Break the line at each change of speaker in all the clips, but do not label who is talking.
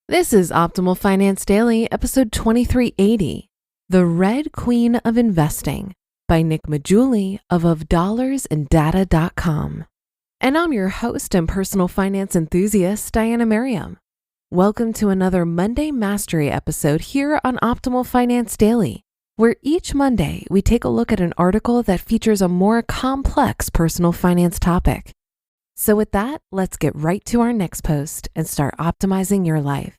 This is Optimal Finance Daily, episode 2380, The Red Queen of Investing by Nick Maggiulli of $dollarsandData.com. And I'm your host and personal finance enthusiast, Diana Merriam. Welcome to another Monday Mastery episode here on Optimal Finance Daily, where each Monday we take a look at an article that features a more complex personal finance topic. So with that, let's get right to our next post and start optimizing your life.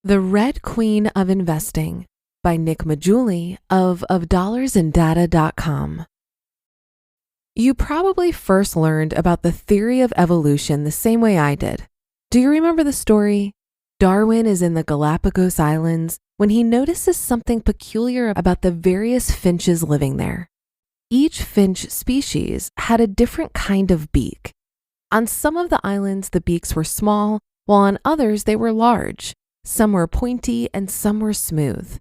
The Red Queen of Investing by Nick Maggiulli of $dollarsandData.com. You probably first learned about the theory of evolution the same way I did. Do you remember the story? Darwin is in the Galapagos Islands when he notices something peculiar about the various finches living there. Each finch species had a different kind of beak. On some of the islands, the beaks were small, while on others they were large. Some were pointy and some were smooth.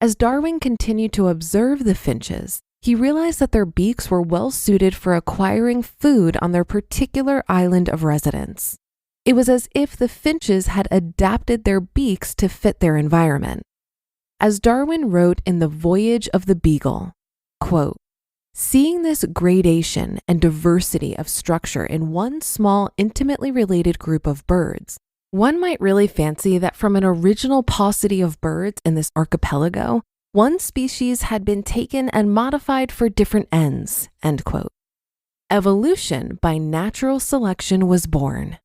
As Darwin continued to observe the finches, he realized that their beaks were well suited for acquiring food on their particular island of residence. It was as if the finches had adapted their beaks to fit their environment. As Darwin wrote in The Voyage of the Beagle, quote, "Seeing this gradation and diversity of structure in one small, intimately related group of birds, one might really fancy that from an original paucity of birds in this archipelago, one species had been taken and modified for different ends," end quote. Evolution by natural selection was born.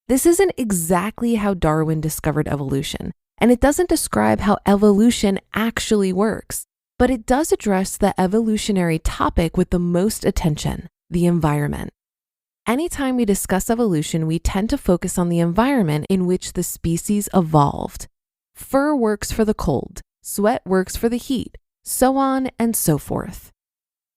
This isn't exactly how Darwin discovered evolution, and it doesn't describe how evolution actually works. But it does address the evolutionary topic with the most attention, the environment. Anytime we discuss evolution, we tend to focus on the environment in which the species evolved. Fur works for the cold, sweat works for the heat, so on and so forth.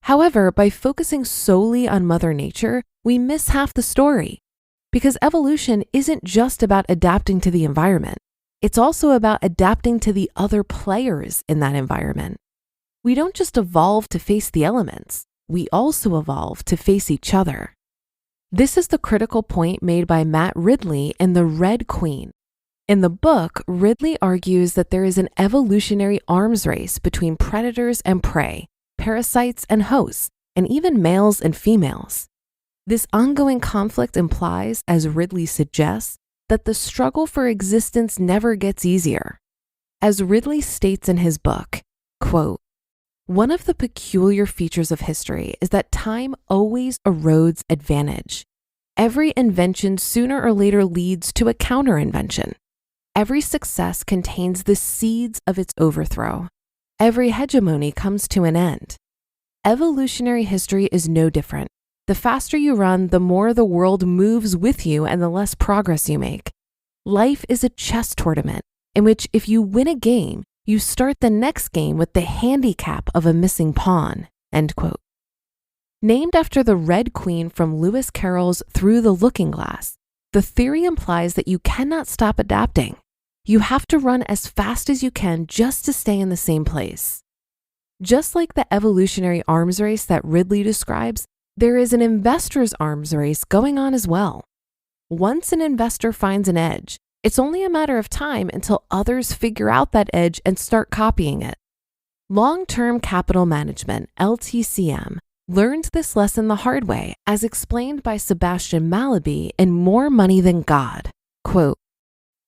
However, by focusing solely on Mother Nature, we miss half the story. Because evolution isn't just about adapting to the environment. It's also about adapting to the other players in that environment. We don't just evolve to face the elements, we also evolve to face each other. This is the critical point made by Matt Ridley in The Red Queen. In the book, Ridley argues that there is an evolutionary arms race between predators and prey, parasites and hosts, and even males and females. This ongoing conflict implies, as Ridley suggests, that the struggle for existence never gets easier. As Ridley states in his book, quote, "One of the peculiar features of history is that time always erodes advantage. Every invention sooner or later leads to a counter-invention. Every success contains the seeds of its overthrow. Every hegemony comes to an end. Evolutionary history is no different. The faster you run, the more the world moves with you and the less progress you make. Life is a chess tournament in which if you win a game, you start the next game with the handicap of a missing pawn," end quote. Named after the Red Queen from Lewis Carroll's Through the Looking Glass, the theory implies that you cannot stop adapting. You have to run as fast as you can just to stay in the same place. Just like the evolutionary arms race that Ridley describes, there is an investor's arms race going on as well. Once an investor finds an edge, it's only a matter of time until others figure out that edge and start copying it. Long-term capital management, LTCM, learned this lesson the hard way, as explained by Sebastian Mallaby in More Money Than God. Quote,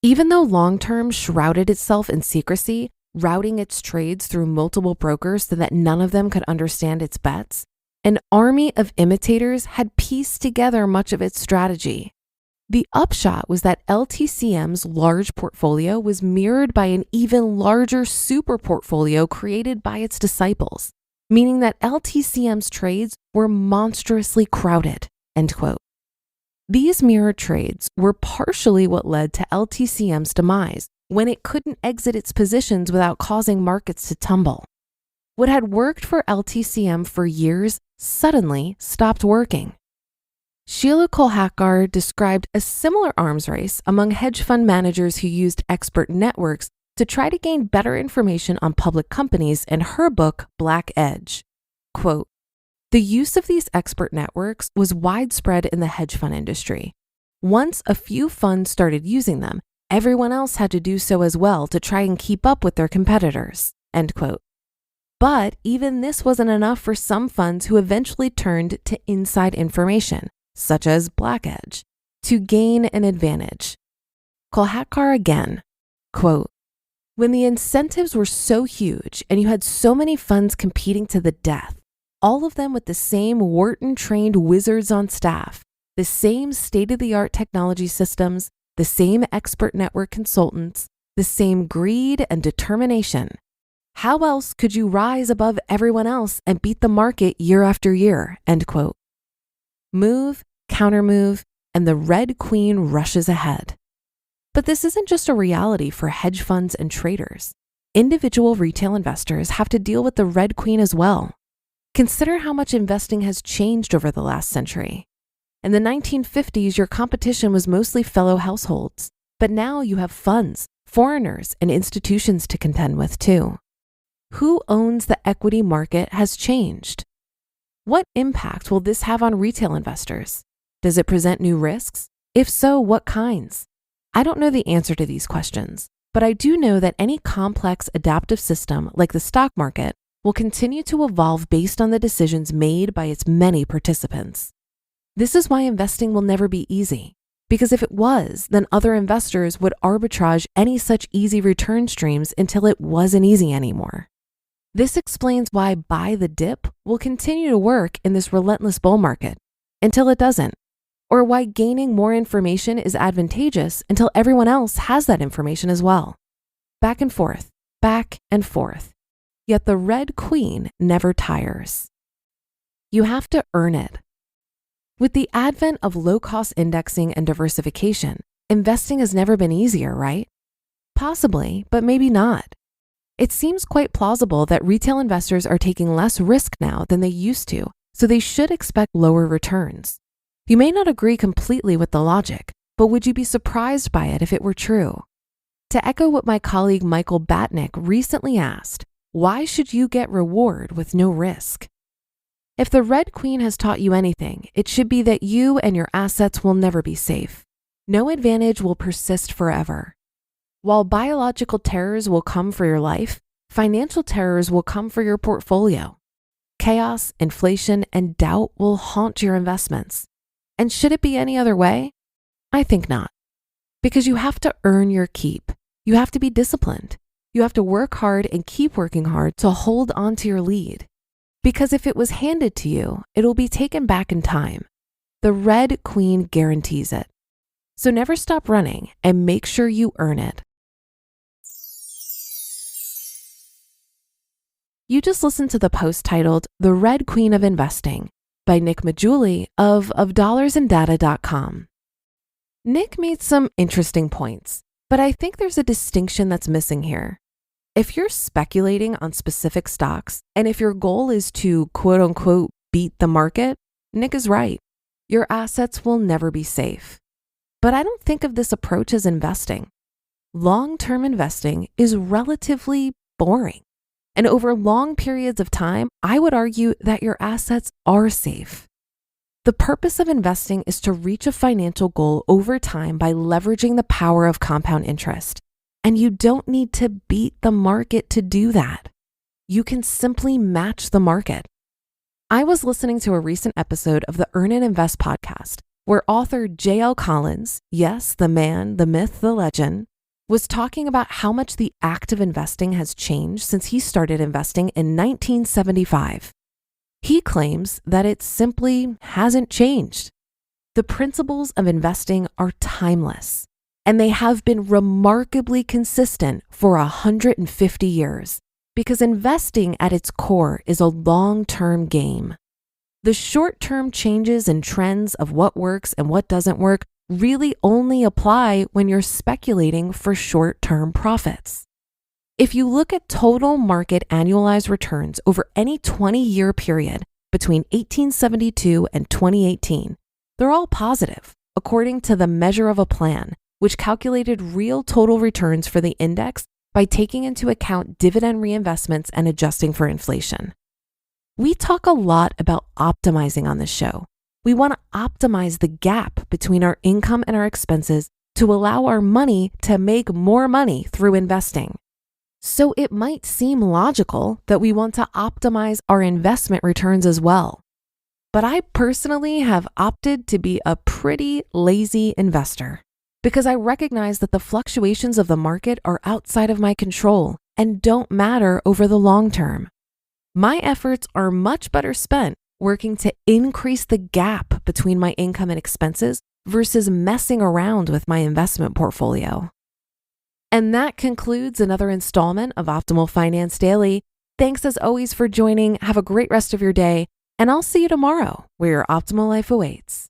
"Even though long-term shrouded itself in secrecy, routing its trades through multiple brokers so that none of them could understand its bets, an army of imitators had pieced together much of its strategy. The upshot was that LTCM's large portfolio was mirrored by an even larger super portfolio created by its disciples, meaning that LTCM's trades were monstrously crowded," end quote. These mirror trades were partially what led to LTCM's demise when it couldn't exit its positions without causing markets to tumble. What had worked for LTCM for years suddenly stopped working. Sheila Kolhatkar described a similar arms race among hedge fund managers who used expert networks to try to gain better information on public companies in her book, Black Edge. Quote, The use of these expert networks was widespread in the hedge fund industry, Once a few funds started using them, everyone else had to do so as well to try and keep up with their competitors, end quote. But even this wasn't enough for some funds who eventually turned to inside information, such as Black Edge, to gain an advantage. Kolhatkar again, quote, when the incentives were so huge and you had so many funds competing to the death, all of them with the same Wharton-trained wizards on staff, the same state-of-the-art technology systems, the same expert network consultants, the same greed and determination, how else could you rise above everyone else and beat the market year after year, end quote. Move, countermove, and the Red Queen rushes ahead. But this isn't just a reality for hedge funds and traders. Individual retail investors have to deal with the Red Queen as well. Consider how much investing has changed over the last century. In the 1950s, your competition was mostly fellow households, but now you have funds, foreigners, and institutions to contend with too. Who owns the equity market has changed. What impact will this have on retail investors? Does it present new risks? If so, what kinds? I don't know the answer to these questions, but I do know that any complex adaptive system like the stock market will continue to evolve based on the decisions made by its many participants. This is why investing will never be easy, because if it was, then other investors would arbitrage any such easy return streams until it wasn't easy anymore. This explains why buy the dip will continue to work in this relentless bull market until it doesn't, or why gaining more information is advantageous until everyone else has that information as well. Back and forth, yet the Red Queen never tires. You have to earn it. With the advent of low-cost indexing and diversification, investing has never been easier, right? Possibly, but maybe not. It seems quite plausible that retail investors are taking less risk now than they used to, so they should expect lower returns. You may not agree completely with the logic, but would you be surprised by it if it were true? To echo what my colleague Michael Batnick recently asked, why should you get reward with no risk? If the Red Queen has taught you anything, it should be that you and your assets will never be safe. No advantage will persist forever. While biological terrors will come for your life, financial terrors will come for your portfolio. Chaos, inflation, and doubt will haunt your investments. And should it be any other way? I think not. Because you have to earn your keep. You have to be disciplined. You have to work hard and keep working hard to hold on to your lead. Because if it was handed to you, it will be taken back in time. The Red Queen guarantees it. So never stop running and make sure you earn it. You just listened to the post titled The Red Queen of Investing by Nick Maggiulli of $dollarsandData.com. Nick made some interesting points, but I think there's a distinction that's missing here. If you're speculating on specific stocks, and if your goal is to quote unquote beat the market, Nick is right. Your assets will never be safe. But I don't think of this approach as investing. Long-term investing is relatively boring. And over long periods of time, I would argue that your assets are safe. The purpose of investing is to reach a financial goal over time by leveraging the power of compound interest. And you don't need to beat the market to do that. You can simply match the market. I was listening to a recent episode of the Earn and Invest podcast, where author J.L. Collins, yes, the man, the myth, the legend, was talking about how much the act of investing has changed since he started investing in 1975. He claims that it simply hasn't changed. The principles of investing are timeless, and they have been remarkably consistent for 150 years, because investing at its core is a long-term game. The short-term changes and trends of what works and what doesn't work really only apply when you're speculating for short-term profits. If you look at total market annualized returns over any 20-year period between 1872 and 2018, they're all positive, according to the measure of a plan, which calculated real total returns for the index by taking into account dividend reinvestments and adjusting for inflation. We talk a lot about optimizing on this show. we want to optimize the gap between our income and our expenses to allow our money to make more money through investing. So it might seem logical that we want to optimize our investment returns as well. But I personally have opted to be a pretty lazy investor because I recognize that the fluctuations of the market are outside of my control and don't matter over the long term. My efforts are much better spent working to increase the gap between my income and expenses versus messing around with my investment portfolio. And that concludes another installment of Optimal Finance Daily. Thanks as always for joining. Have a great rest of your day, and I'll see you tomorrow where your optimal life awaits.